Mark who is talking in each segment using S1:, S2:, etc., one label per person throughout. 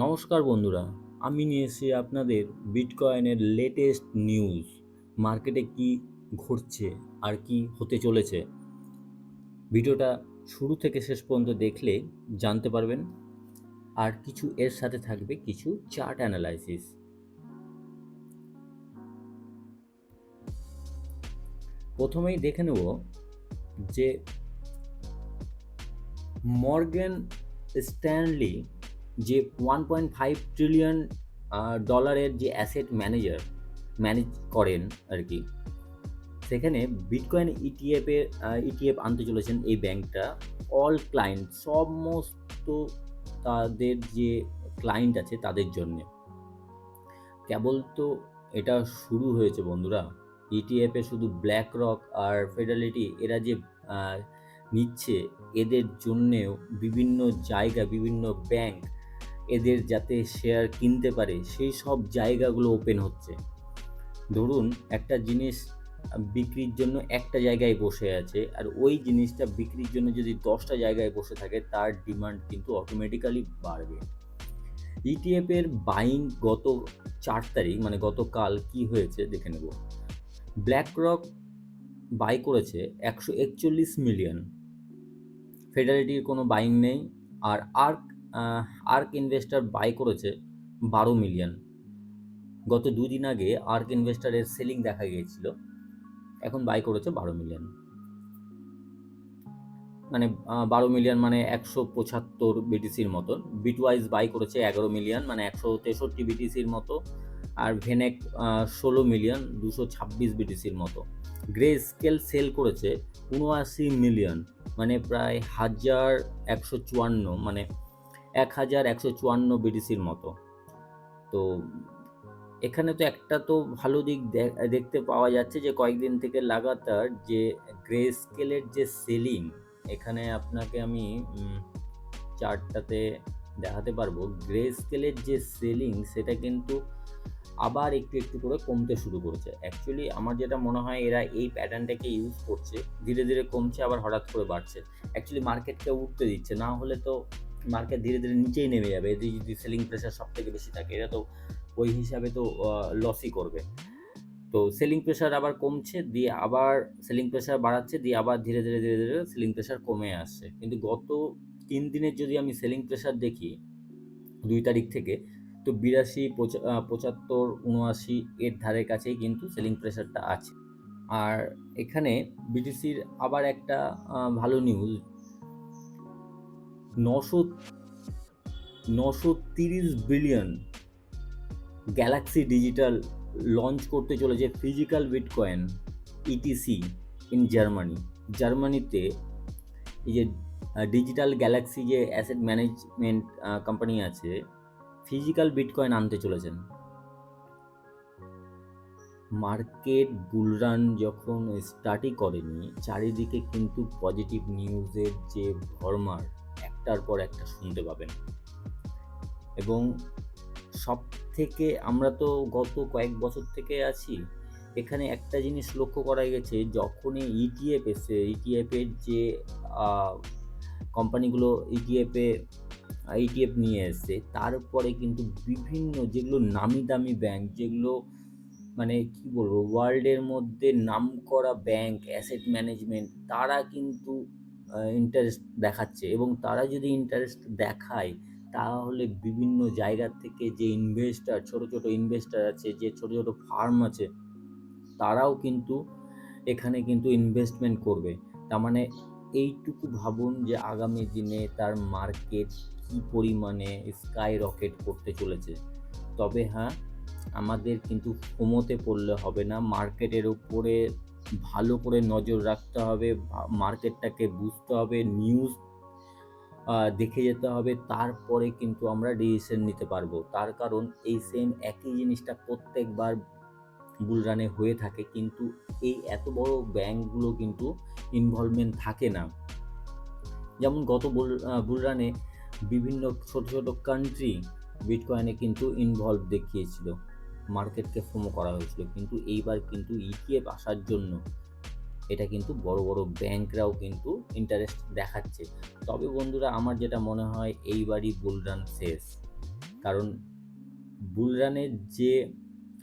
S1: নমস্কার বন্ধুরা, আমি নিয়ে এসেছি আপনাদের বিটকয়েনের লেটেস্ট নিউজ। মার্কেটে কি ঘটছে আর কি হতে চলেছে, ভিডিওটা শুরু থেকে শেষ পর্যন্ত দেখলে জানতে পারবেন। আর কিছু এর সাথে থাকবে কিছু চার্ট অ্যানালাইসিস। প্রথমেই দেখে নেব যে মর্গ্যান স্ট্যানলি যে 1.5 ট্রিলিয়ন ডলারের যে অ্যাসেট ম্যানেজ করেন আর কি, সেখানে বিটকয়েন ইটিএফ আনতে চলেছেন এই ব্যাংকটা। অল ক্লায়েন্ট, সমস্ত তাদের যে ক্লায়েন্ট আছে তাদের জন্য। কেবল তো এটা শুরু হয়েছে বন্ধুরা। ইটিএফে শুধু ব্ল্যাক রক আর ফেডারেলিটি এরা যে আহ, নিচ্ছে, এদের জন্যেও বিভিন্ন জায়গা, বিভিন্ন ব্যাংক এদের যাতে শেয়ার কিনতে পারে সেই সব জায়গাগুলো ওপেন হচ্ছে। ধরুন একটা জিনিস বিক্রির জন্য একটা জায়গায় বসে আছে, আর ওই জিনিসটা বিক্রির জন্য যদি 10টা জায়গায় বসে থাকে, তার ডিমান্ড কিন্তু অটোমেটিক্যালি বাড়বে। ইটিএফ এর বাইং গত 4 তারিখ মানে গতকাল কি হয়েছে দেখে নেব। ব্ল্যাক রক বাই করেছে 141 মিলিয়ন, ফেডারেলিটির কোনো বাইং নেই। আর আর্ক ইনভেস্টর বাই করেছে 12 মিলিয়ন। গত দুদিন আগে আর্ক ইনভেস্টরের সেলিং দেখা গিয়েছিল, এখন বাই করেছে 12 মিলিয়ন। মানে 12 মিলিয়ন মানে 175 বিটিসির মতন। বিটওয়াইজ বাই করেছে 11 মিলিয়ন মানে 163 বিটিসির মতো। আর ভেনেক 16 মিলিয়ন 226 বিটিসির মতো। গ্রে স্কেল সেল করেছে 79 মিলিয়ন মানে প্রায় 1154 মানে 1154 বিটিসির মতো। তো এখানে তো একটা তো ভালো দিক দেখতে পাওয়া যাচ্ছে যে কয়েকদিন থেকে লাগাতার যে গ্রে স্কেলের যে সেলিং, এখানে আপনাকে আমি চার্টটাতে দেখাতে পারবো। গ্রে স্কেলের যে সেলিং সেটা কিন্তু আবার একটু একটু করে কমতে শুরু করেছে। অ্যাকচুয়ালি আমার যেটা মনে হয় এরা এই প্যাটার্নটাকে ইউজ করছে, ধীরে ধীরে কমছে আবার হঠাৎ করে বাড়ছে। অ্যাকচুয়ালি মার্কেটকে উঠতে দিচ্ছে, না হলে তো মার্কেট ধীরে ধীরে নিচেই নেমে যাবে। এদের যদি সেলিং প্রেশার সব থেকে বেশি থাকে, এরা তো ওই হিসাবে তো লসই করবে। তো সেলিং প্রেশার আবার কমছে, দিয়ে আবার সেলিং প্রেশার বাড়াচ্ছে, দিয়ে আবার ধীরে ধীরে ধীরে ধীরে সেলিং প্রেশার কমে আসছে। কিন্তু গত 3 দিনের যদি আমি সেলিং প্রেশার দেখি 2 তারিখ থেকে, তো 82, 75, 79 এর ধারে কাছেই কিন্তু সেলিং প্রেশারটা আছে। আর এখানে বিটিসির আবার একটা ভালো news, 930 billion Galaxy digital launch করতে চলেছে ফিজিক্যাল বিটকয়েন ইটিসি ইন জার্মানিতে। এই যে ডিজিটাল গ্যালাক্সি যে অ্যাসেট ম্যানেজমেন্ট কোম্পানি আছে, ফিজিক্যাল বিটকয়েন আনতে চলেছেন। মার্কেট বুলরান যখন স্টার্টই করেনি, চারিদিকে কিন্তু পজিটিভ নিউজের যে ভরমার একটার পর একটা শুনতে পাবেন। এবং সব থেকে আমরা তো গত কয়েক বছর থেকে আছি, এখানে একটা জিনিস লক্ষ্য করা গেছে, যখনই ইটিএফ এসে, ইটিএফের যে কোম্পানিগুলো ইটিএফ নিয়ে এসছে, তারপরে কিন্তু বিভিন্ন যেগুলো নামি দামি ব্যাংক, যেগুলো মানে কি বলবো, ওয়ার্ল্ডের মধ্যে নামকরা ব্যাংক অ্যাসেট ম্যানেজমেন্ট, তারা কিন্তু ইন্টারেস্ট দেখাচ্ছে। এবং তারা যদি ইন্টারেস্ট দেখায়, তাহলে বিভিন্ন জায়গা থেকে যে ইনভেস্টার, ছোট ছোট ইনভেস্টার আছে, যে ছোট ছোট ফার্ম আছে, তারাও কিন্তু এখানে কিন্তু ইনভেস্টমেন্ট করবে। তার মানে এইটুকু ভাবুন যে আগামী দিনে তার মার্কেট কি পরিমাণে স্কাই রকেট করতে চলেছে। তবে হ্যাঁ, আমাদের কিন্তু ফোমোতে পড়লে হবে না, মার্কেটের উপরে ভালো করে নজর রাখতে হবে, মার্কেটটাকে বুঝতে হবে, নিউজ দেখে যেতে হবে, তারপরে কিন্তু আমরা ডিসিশন নিতে পারবো। তার কারণ এই সেম একই জিনিসটা প্রত্যেকবার বুলরানে হয়ে থাকে, কিন্তু এই এত বড় ব্যাংকগুলো কিন্তু ইনভলভমেন্ট থাকে না। যেমন গত বুলরানে বিভিন্ন ছোট ছোট কান্ট্রি বিটকয়েনে কিন্তু ইনভলভ দেখিয়েছিল, মার্কেটকে ফোমো করা হয়েছিল। কিন্তু এইবার কিন্তু ইটিএফ আসার জন্য এটা কিন্তু বড় বড় ব্যাংকরাও কিন্তু ইন্টারেস্ট দেখাচ্ছে। তবে বন্ধুরা, আমার যেটা মনে হয় এইবারই বুলরান শেষ। কারণ বুলরানের যে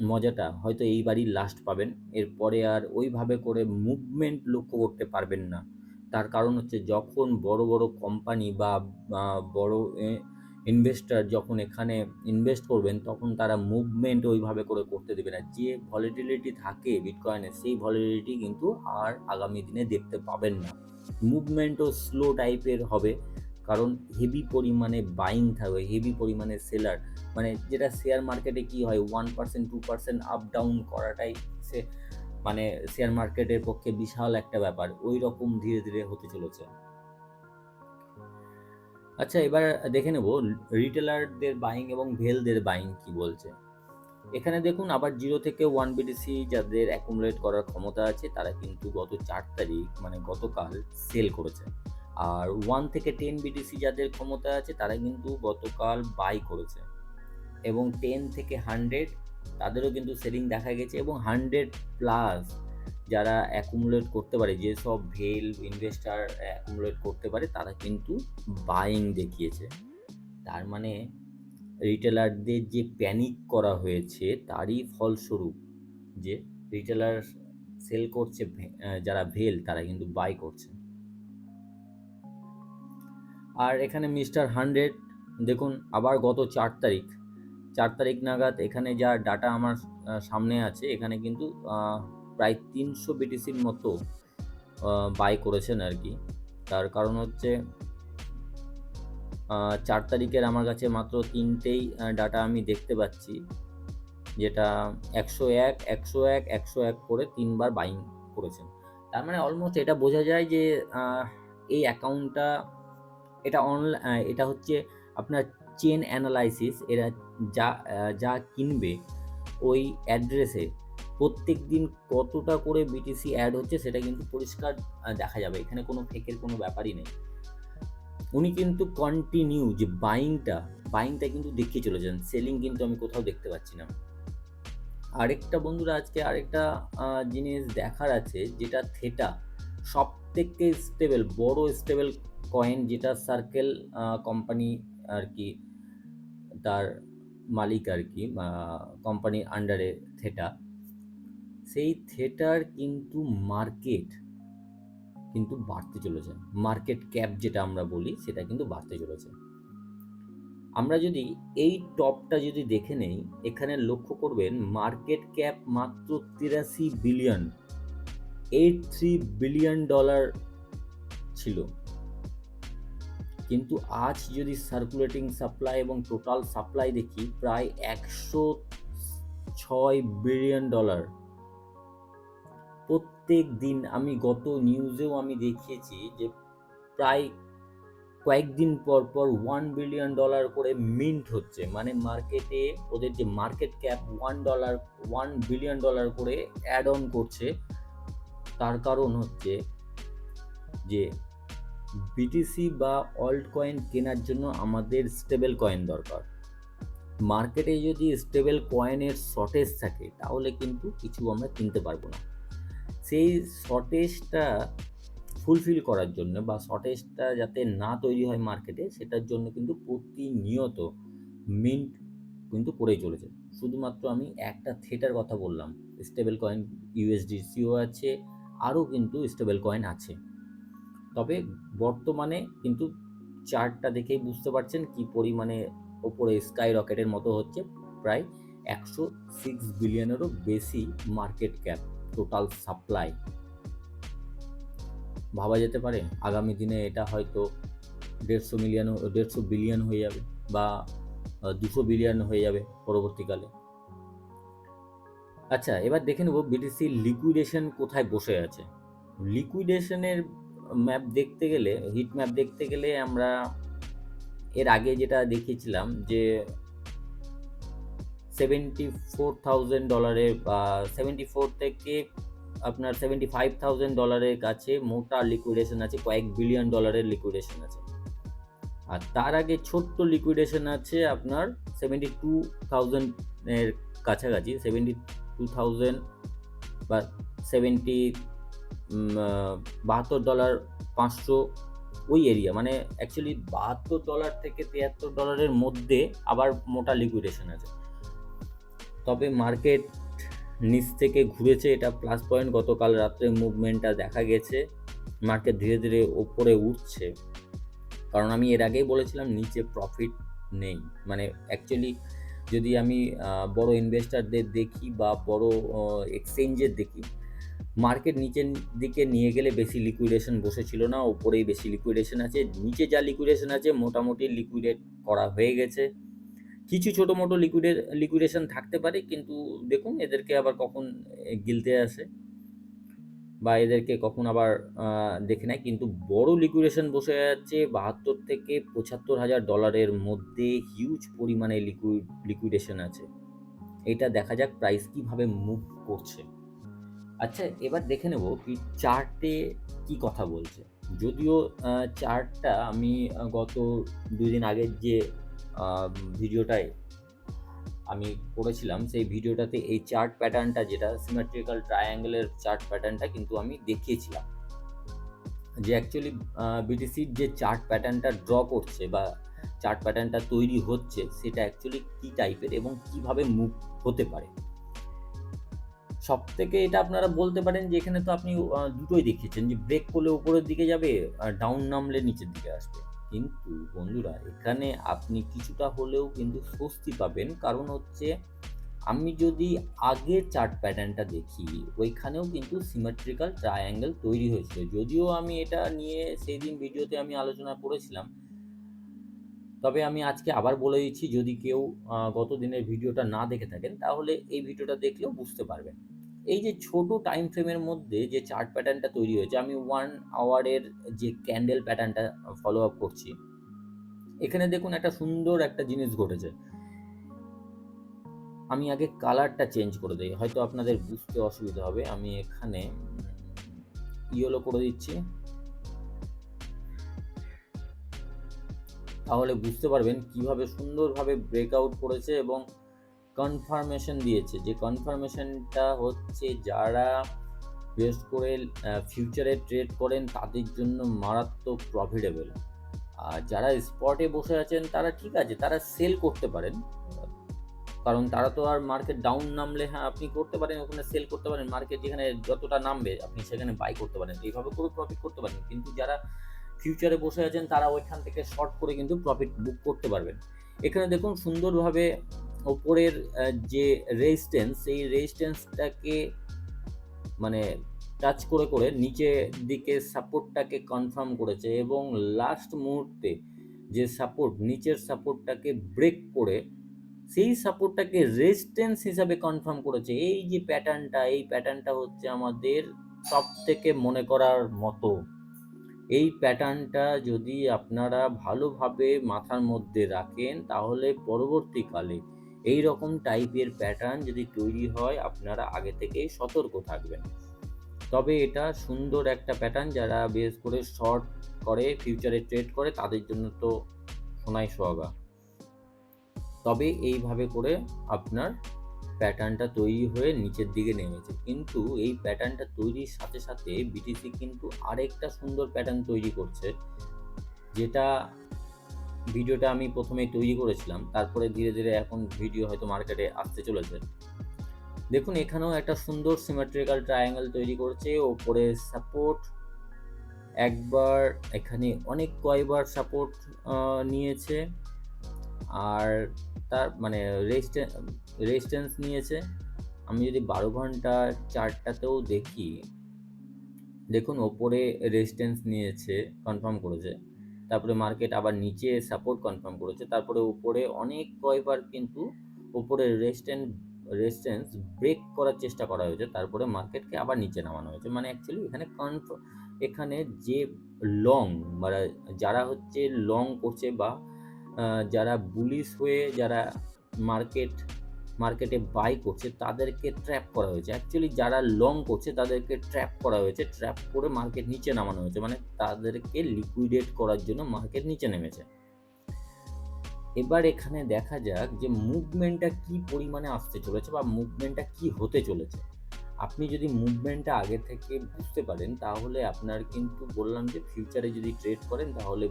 S1: মজাটা হয়তো এইবারই লাস্ট পাবেন, এরপরে আর ওইভাবে করে মুভমেন্ট লক্ষ্য করতে পারবেন না। তার কারণ হচ্ছে যখন বড় বড় কোম্পানি বা বড় ইনভেস্টর যখন এখানে ইনভেস্ট করবেন, তখন তারা মুভমেন্ট ওইভাবে করে করতে দেবে না। যে ভলিটিলিটি থাকে বিটকয়েনে, সেই ভলিটিলিটি কিন্তু আর আগামী দিনে দেখতে পাবেন না। মুভমেন্টও স্লো টাইপের হবে, কারণ হেভি পরিমাণে বাইং থাকবে, হেভি পরিমাণে সেলার, মানে যেটা শেয়ার মার্কেটে কি হয় 1% 2% আপ ডাউন করাটাই সে মানে শেয়ার মার্কেটের পক্ষে বিশাল একটা ব্যাপার, ওই রকম ধীরে ধীরে হতে চলেছে। আচ্ছা, এবার দেখে নেব রিটেলারদের বাইং এবং ভেলদের বাইং কি বলছে। এখানে দেখুন আবার 0 থেকে 1 বিটিসি যাদের অ্যাকুমুলেট করার ক্ষমতা আছে তারা কিন্তু গত 4 তারিখ মানে গতকাল সেল করেছে। আর 1 থেকে 10 বিটিসি যাদের ক্ষমতা আছে তারা কিন্তু গতকাল বাই করেছে। এবং 10 থেকে 100 তাদেরও কিন্তু সেলিং দেখা গেছে, এবং 100 প্লাস যারা অ্যাকুমুলেট করতে পারে, যেসব ভেল ইনভেস্টার অ্যাকুমুলেট করতে পারে, তারা কিন্তু বাইং দেখিয়েছে। তার মানে রিটেলারদের যে প্যানিক করা হয়েছে তারই ফলস্বরূপ যে রিটেলার সেল করছে, যারা ভেল তারা কিন্তু বাই করছে। আর এখানে মিস্টার 100 দেখুন আবার গত 4 তারিখ নাগাদ এখানে যা ডাটা আমার সামনে আছে, এখানে কিন্তু প্রায় 300 বিটিসির মতো বাই করেছেন আর কি। তার কারণ হচ্ছে 4 তারিখের আমার কাছে মাত্র 3টেই ডাটা আমি দেখতে পাচ্ছি, যেটা 101 101 101 করে 3বার বাইং করেছেন। তার মানে অলমোস্ট এটা বোঝা যায় যে এই অ্যাকাউন্টটা এটা হচ্ছে আপনার চেন অ্যানালাইসিস। এরা যা কিনবে ওই অ্যাড্রেসে প্রত্যেক দিন কতটা করে বিটিসি অ্যাড হচ্ছে সেটা কিন্তু পরিষ্কার দেখা যাবে, এখানে কোনো ফেকের কোনো ব্যাপারই নেই। উনি কিন্তু কন্টিনিউ যে বাইংটা কিন্তু দেখিয়ে চলেছেন, সেলিং কিন্তু আমি কোথাও দেখতে পাচ্ছি না। আরেকটা বন্ধুরা, আজকে আরেকটা জিনিস দেখার আছে, যেটা থেটা সব থেকে বড় স্টেবল কয়েন, যেটা সার্কেল কোম্পানি আর কি, তার মালিক আর কি, কোম্পানির আন্ডারে থেটা, সেই থেটার কিন্তু মার্কেট কিন্তু বাড়তে চলেছে। মার্কেট ক্যাপ যেটা আমরা বলি সেটা কিন্তু বাড়তে চলেছে। আমরা যদি এই টপটা যদি দেখে নেই, এখানে লক্ষ্য করবেন মার্কেট ক্যাপ মাত্র 83 বিলিয়ন, 83 বিলিয়ন ডলার ছিল। কিন্তু আজ যদি সার্কুলেটিং সাপ্লাই এবং টোটাল সাপ্লাই দেখি, প্রায় 106 বিলিয়ন ডলার প্রত্যেক দিন। আমি গত নিউজেও আমি দেখিয়েছি যে প্রায় কয়েকদিন পর পর 1 বিলিয়ন ডলার করে মিন্ট হচ্ছে, মানে মার্কেটে ওদের যে মার্কেট ক্যাপ 1 বিলিয়ন ডলার করে অ্যাড অন করছে। তার কারণ হচ্ছে যে বিটিসি বা অল্ট কয়েন কেনার জন্য আমাদের স্টেবল কয়েন দরকার। মার্কেটে যদি স্টেবল কয়েনের শর্টেজ থাকে তাহলে কিন্তু কিছু আমরা কিনতে পারবো না। সেই শর্টেজটা ফুলফিল করার জন্য বা শর্টেজটা যাতে না তৈরি হয় মার্কেটে, সেটার জন্য কিন্তু প্রতিনিয়ত মিন্ট কিন্তু করেই চলেছে। শুধুমাত্র আমি একটা থেটার কথা বললাম, স্টেবল কয়েন ইউএসডিসিও আছে, আরও কিন্তু স্টেবল কয়েন আছে। তবে বর্তমানে কিন্তু চার্টটা দেখেই বুঝতে পারছেন কি পরিমাণে ওপরে স্কাই রকেটের মতো হচ্ছে। প্রায় 106 বিলিয়নেরও বেশি মার্কেট ক্যাপ, টোটাল সাপ্লাই। ভাবা যেতে পারে আগামী দিনে এটা হয়তো 150 বিলিয়ন হয়ে যাবে বা 200 বিলিয়ন হয়ে যাবে পরবর্তীকালে। আচ্ছা, এবার দেখে নেব বিটিসি লিকুইডেশন কোথায় বসে আছে। লিকুইডেশনের ম্যাপ দেখতে গেলে, হিট ম্যাপ দেখতে গেলে আমরা এর আগে যেটা দেখিয়েছিলাম যে $74,000 বা 74 থেকে আপনার $75,000 কাছে মোটা লিকুইডেশন আছে, কয়েক বিলিয়ন ডলারের লিকুইডেশন আছে। আর তার আগে ছোট্ট লিকুইডেশন আছে আপনার 72,000 এর কাছাকাছি, 72,000 বা $72,500 ওই এরিয়া, মানে অ্যাকচুয়ালি $72 থেকে $73 মধ্যে আবার মোটা লিকুইডেশন আছে। তবে মার্কেট নিচ থেকে ঘুরেছে, এটা প্লাস পয়েন্ট। গতকাল রাত্রে মুভমেন্টটা দেখা গেছে, মার্কেট ধীরে ধীরে ওপরে উঠছে। কারণ আমি এর আগেই বলেছিলাম নিচে প্রফিট নেই। মানে অ্যাকচুয়ালি যদি আমি বড় ইনভেস্টারদের দেখি বা বড় এক্সচেঞ্জের দেখি, মার্কেট নিচের দিকে নিয়ে গেলে বেশি লিকুইডেশন বসেছিল না, ওপরেই বেশি লিকুইডেশন আছে। নিচে যা লিকুইডেশন আছে মোটামুটি লিকুইডেট করা হয়ে গেছে। কিছু ছোটো মোটো লিকুইডেশন থাকতে পারে, কিন্তু দেখুন এদেরকে আবার কখন গিলতে আসে বা এদেরকে কখন আবার দেখে নেয়। কিন্তু বড় লিকুইডেশন বসে যাচ্ছে $72 থেকে $75,000 মধ্যে, হিউজ পরিমাণে লিকুইডেশন আছে। এটা দেখা যাক প্রাইস কীভাবে মুভ করছে। আচ্ছা, এবার দেখে নেব কি চার্টে কি কথা বলছে। যদিও চার্টটা আমি গত 2 দিন আগের যে ভিডিওটায় আমি করেছিলাম, সেই ভিডিওটাতে এই চার্ট প্যাটার্নটা, যেটা সিমেট্রিক্যাল ট্রায়াঙ্গেলের চার্ট প্যাটার্নটা কিন্তু আমি দেখিয়েছিলাম, যে অ্যাকচুয়ালি বিটিসির যে চার্ট প্যাটার্নটা ড্র করছে বা চার্ট প্যাটার্নটা তৈরি হচ্ছে, সেটা অ্যাকচুয়ালি কী টাইপের এবং কীভাবে মুভ হতে পারে। সব থেকে এটা আপনারা বলতে পারেন যে এখানে তো আপনি দুটোই দেখিয়েছেন, যে ব্রেক করলে উপরের দিকে যাবে আর ডাউন নামলে নিচের দিকে আসবে। কিন্তু বন্ধুরা, এখানে আপনি কিছুটা হলেও কিন্তু স্বস্তি পাবেন, কারণ হচ্ছে আমি যদি আগের চার্ট প্যাটার্নটা দেখি, ওইখানেও কিন্তু সিমেট্রিক্যাল ট্রায়াঙ্গেল তৈরি হয়েছিল। যদিও আমি এটা নিয়ে সেই দিন ভিডিওতে আমি আলোচনা করেছিলাম, তবে আমি আজকে আবার বলে দিচ্ছি, যদি কেউ গত দিনের ভিডিওটা না দেখে থাকেন, তাহলে এই ভিডিওটা দেখলেও বুঝতে পারবেন। এই যে ছোট টাইম ফ্রেমের মধ্যে যে চার্ট প্যাটার্নটা তৈরি হয়েছে, আমি 1 আওয়ারের যে ক্যান্ডেল প্যাটার্নটা ফলো আপ করছি, এখানে দেখুন একটা সুন্দর একটা জিনিস ঘটেছে। আমি আগে কালারটা চেঞ্জ করে দিই, হয়তো আপনাদের বুঝতে অসুবিধা হবে। আমি এখানে ইয়েলো করে দিচ্ছি, তাহলে বুঝতে পারবেন কিভাবে সুন্দরভাবে ব্রেকআউট করেছে এবং কনফার্মেশন দিয়েছে। যে কনফার্মেশনটা হচ্ছে, যারা বেশ করে ফিউচারে ট্রেড করেন তাদের জন্য মারাত্মক প্রফিটেবল। আর যারা স্পটে বসে আছেন তারা ঠিক আছে, তারা সেল করতে পারেন, কারণ তারা তো আর মার্কেট ডাউন নামলে হ্যাঁ আপনি করতে পারেন, ওখানে সেল করতে পারেন। মার্কেট যেখানে যতটা নামবে আপনি সেখানে বাই করতে পারেন, এইভাবে করে প্রফিট করতে পারেন। কিন্তু যারা ফিউচারে বসে আছেন তারা ওইখান থেকে শর্ট করে কিন্তু প্রফিট বুক করতে পারবেন। এখানে দেখুন সুন্দরভাবে ওপরের যে রেজিস্ট্যান্স, সেই রেজিস্ট্যান্সটাকে মানে টাচ করে করে নিচের দিকে সাপোর্টটাকে কনফার্ম করেছে, এবং লাস্ট মুহূর্তে যে সাপোর্ট, নিচের সাপোর্টটাকে ব্রেক করে সেই সাপোর্টটাকে রেজিস্ট্যান্স হিসাবে কনফার্ম করেছে। এই যে প্যাটার্নটা, এই প্যাটার্নটা হচ্ছে আমাদের সব থেকে মনে করার মতো। এই প্যাটার্নটা যদি আপনারা ভালোভাবে মাথার মধ্যে রাখেন, তাহলে পরবর্তীকালে এই রকম টাইপের প্যাটার্ন যদি তৈরি হয়, আপনারা আগে থেকেই সতর্ক থাকবেন। তবে এটা সুন্দর একটা প্যাটার্ন, যারা বেশ করে শর্ট করে ফিউচারে ট্রেড করে তাদের জন্য তো সোনাই সোহাগা। তবে এইভাবে করে আপনার প্যাটার্নটা তৈরি হয়ে নিচের দিকে নেমেছে। কিন্তু এই প্যাটার্নটা তৈরির সাথে সাথে বিটিসি কিন্তু আরেকটা সুন্দর প্যাটার্ন তৈরি করছে, যেটা ভিডিওটা আমি প্রথমেই তৈরি করেছিলাম, তারপরে ধীরে ধীরে এখন ভিডিও হয়তো মার্কেটে আসতে চলেছে। দেখুন এখানেও একটা সুন্দর সিমেট্রিক্যাল ট্রায়াঙ্গেল তৈরি করছে, ওপরে সাপোর্ট একবার, এখানে অনেক কয়বার সাপোর্ট নিয়েছে, আর তার মানে রেজিস্ট্যান্স নিয়েছে। আমি যদি 12 ঘন্টা চার্টটাতেও দেখি, দেখুন ওপরে রেজিস্ট্যান্স নিয়েছে, কনফার্ম করেছে, তারপরে মার্কেট আবার নিচে সাপোর্ট কনফার্ম করেছে, তারপরে উপরে অনেক কয়বার কিন্তু উপরে রেজিস্ট্যান্স ব্রেক করার চেষ্টা করা হয়েছে, তারপরে মার্কেটকে আবার নিচে নামানো হয়েছে। মানে অ্যাকচুয়ালি এখানে যে লং, মানে যারা হচ্ছে লং করছে বা যারা বুলিশ হয়ে যারা মার্কেটে বাই করছে, তাদেরকে ট্র্যাপ করা হয়েছে। অ্যাকচুয়ালি যারা লং করছে তাদেরকে ট্র্যাপ করা হয়েছে, ট্র্যাপ করে মার্কেট নিচে নামানো হয়েছে, মানে তাদেরকে লিকুইডেট করার জন্য মার্কেট নিচে নেমেছে। এবার এখানে দেখা যাক যে মুভমেন্টটা কি পরিমাণে আসতে চলেছে বা মুভমেন্টটা কি হতে চলেছে। আপনি যদি মুভমেন্টটা আগে থেকে বুঝতে পারেন, তাহলে আপনার কিন্তু বললাম যে ফিউচারে যদি ট্রেড করেন তাহলে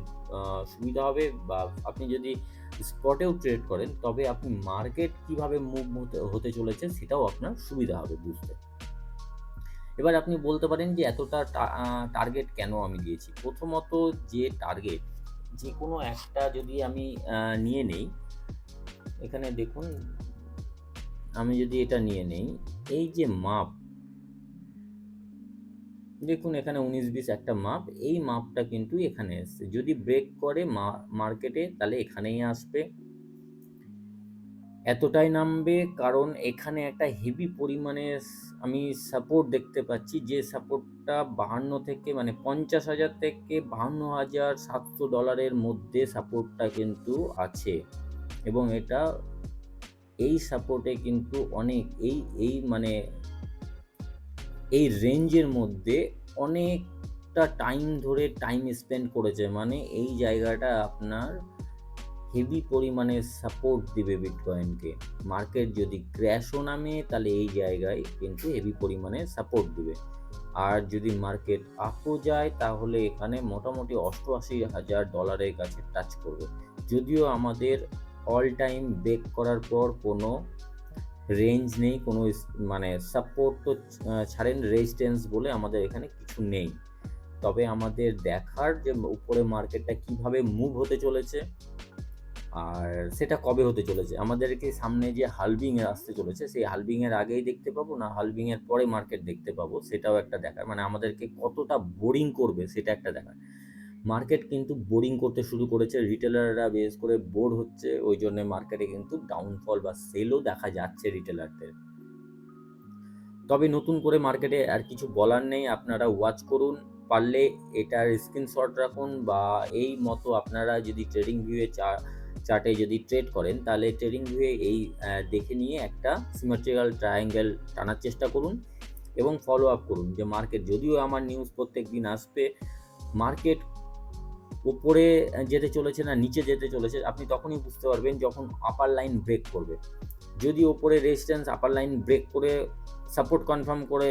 S1: সুবিধা হবে, বা আপনি যদি স্পটেও ট্রেড করেন তবে আপনি মার্কেট কিভাবে মুভ হতে চলেছে সেটাও আপনার সুবিধা হবে বুঝতে। এবার আপনি বলতে পারেন যে এতটা টার্গেট কেন আমি দিয়েছি? প্রথমত, যে টার্গেট যেকোনো একটা যদি আমি নিয়ে নেই, এখানে দেখুন, আমি যদি এটা নিয়ে নেই, এই যে মাপ, দেখুন এখানে 19-20 একটা মাপ, এই মাপটা কিন্তু এখানে এসছে। যদি ব্রেক করে মার্কেটে তাহলে এখানেই আসবে, এতটাই নামবে, কারণ এখানে একটা হেভি পরিমাণে আমি সাপোর্ট দেখতে পাচ্ছি, যে সাপোর্টটা 52 থেকে মানে 50,000 থেকে 52,700 ডলারের মধ্যে সাপোর্টটা কিন্তু আছে, এবং এটা এই সাপোর্টে কিন্তু অনেক এই মানে এই রেঞ্জের মধ্যে অনেকটা টাইম ধরে টাইম স্পেন্ড করেছে, মানে এই জায়গাটা আপনার হেভি পরিমাণে সাপোর্ট দিবে বিটকয়েনকে। মার্কেট যদি ক্র্যাশও নামে তাহলে এই জায়গায় কিন্তু হেভি পরিমাণে সাপোর্ট দিবে, আর যদি মার্কেট আপও যায় তাহলে এখানে মোটামুটি 88,000 ডলারের কাছে টাচ করবে। যদিও আমাদের অল টাইম ব্রেক করার পর কোনো রেঞ্জ নেই, কোনো মানে সাপোর্ট তো ছাড়েন, রেজিস্ট্যান্স বলে আমাদের এখানে কিছু নেই। তবে আমাদের দেখার যে উপরে মার্কেটটা কিভাবে মুভ হতে চলেছে, আর সেটা কবে হতে চলেছে। আমাদেরকে সামনে যে হালভিং এ আসতে চলেছে, সেই হালভিং এর আগেই দেখতে পাবো না হালভিং এর পরে মার্কেট দেখতে পাবো, সেটাও একটা দেখার, মানে আমাদেরকে কতটা বোরিং করবে সেটা একটা দেখার। মার্কেট কিন্তু বোরিং করতে শুরু করেছে, রিটেলাররা বেশ করে বোর হচ্ছে, ওই জন্য মার্কেটে কিন্তু ডাউনফল বা সেলও দেখা যাচ্ছে রিটেলারদের। তবে নতুন করে মার্কেটে আর কিছু বলার নেই, আপনারা ওয়াচ করুন, পারলে এটার স্ক্রিনশট রাখুন, বা এই মতো আপনারা যদি ট্রেডিং ভিউয়ে চার্টে যদি ট্রেড করেন তাহলে ট্রেডিং ভিউয়ে এই দেখে নিয়ে একটা সিমেট্রিক্যাল ট্রায়াঙ্গেল টানার চেষ্টা করুন, এবং ফলো আপ করুন যে মার্কেট, যদিও আমার নিউজ প্রত্যেক দিন আসবে, মার্কেট উপরে যেতে চলেছে না নিচে যেতে চলেছে, আপনি তখনই বুঝতে পারবেন যখন আপার লাইন ব্রেক করবে। যদি ওপরে রেজিস্ট্যান্স আপার লাইন ব্রেক করে সাপোর্ট কনফার্ম করে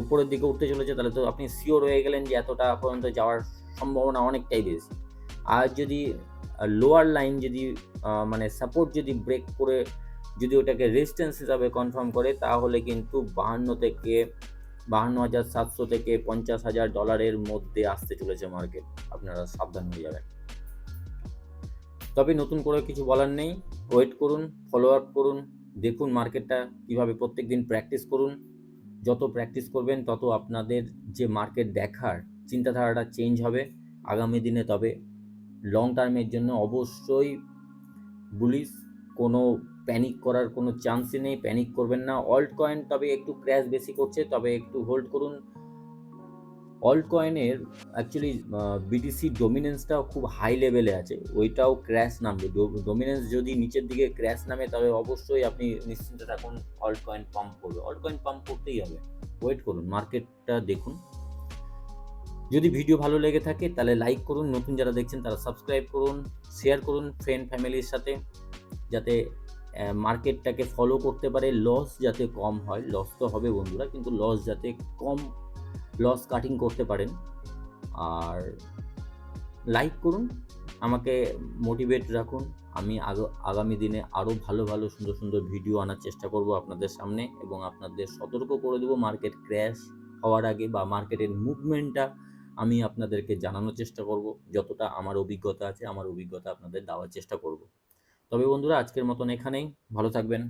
S1: উপরের দিকে উঠতে চলেছে, তাহলে তো আপনি শিওর হয়ে গেলেন যে এতটা পর্যন্ত যাওয়ার সম্ভাবনা অনেকটাই বেশি। আর যদি লোয়ার লাইন যদি মানে সাপোর্ট যদি ব্রেক করে যদি ওটাকে রেজিস্ট্যান্স হিসাবে কনফার্ম করে, তাহলে কিন্তু 52,700 থেকে 50,000 ডলারের মধ্যে আসতে চলেছে মার্কেট, আপনারা সাবধান হয়ে যাবেন। তবে নতুন করে কিছু বলার নেই, ওয়েট করুন, ফলো আপ করুন, দেখুন মার্কেটটা কীভাবে, প্রত্যেক দিন প্র্যাকটিস করুন, যত প্র্যাকটিস করবেন তত আপনাদের যে মার্কেট দেখার চিন্তাধারাটা চেঞ্জ হবে আগামী দিনে। তবে লং টার্মের জন্য অবশ্যই বুলিশ, কোনো প্যানিক করার কোনো চান্সই নেই, প্যানিক করবেন না। অল্ট কয়েন তবে একটু ক্র্যাশ বেশি করছে, তবে একটু হোল্ড করুন। অল্ট কয়েনের অ্যাকচুয়ালি বিটিসি ডোমিনেন্সটাও খুব হাই লেভেলে আছে, ওইটাও ক্র্যাশ নামবে। ডোমিনেন্স যদি নিচের দিকে ক্র্যাশ নামে তবে অবশ্যই আপনি নিশ্চিন্ত থাকুন অল্ট কয়েন পাম্প করবে, অল্ট কয়েন পাম্প করতেই হবে। ওয়েট করুন, মার্কেটটা দেখুন। যদি ভিডিও ভালো লেগে থাকে তাহলে লাইক করুন, নতুন যারা দেখছেন তারা সাবস্ক্রাইব করুন, শেয়ার করুন ফ্রেন্ড ফ্যামিলির সাথে, যাতে মার্কেটটাকে ফলো করতে পারে, লস যাতে কম হয়। লস তো হবে বন্ধুরা, কিন্তু লস যাতে কম, লস কাটিং করতে পারেন। আর লাইক করুন, আমাকে মোটিভেট রাখুন, আমি আগামী দিনে আরও ভালো ভালো সুন্দর সুন্দর ভিডিও আনার চেষ্টা করব আপনাদের সামনে, এবং আপনাদের সতর্ক করে দেবো মার্কেট ক্র্যাশ হওয়ার আগে, বা মার্কেটের মুভমেন্টটা আমি আপনাদেরকে জানানোর চেষ্টা করব, যতটা আমার অভিজ্ঞতা আছে আমার অভিজ্ঞতা আপনাদের দেওয়ার চেষ্টা করব। তবে বন্ধুরা, আজকের মতন এখানেই, ভালো থাকবেন।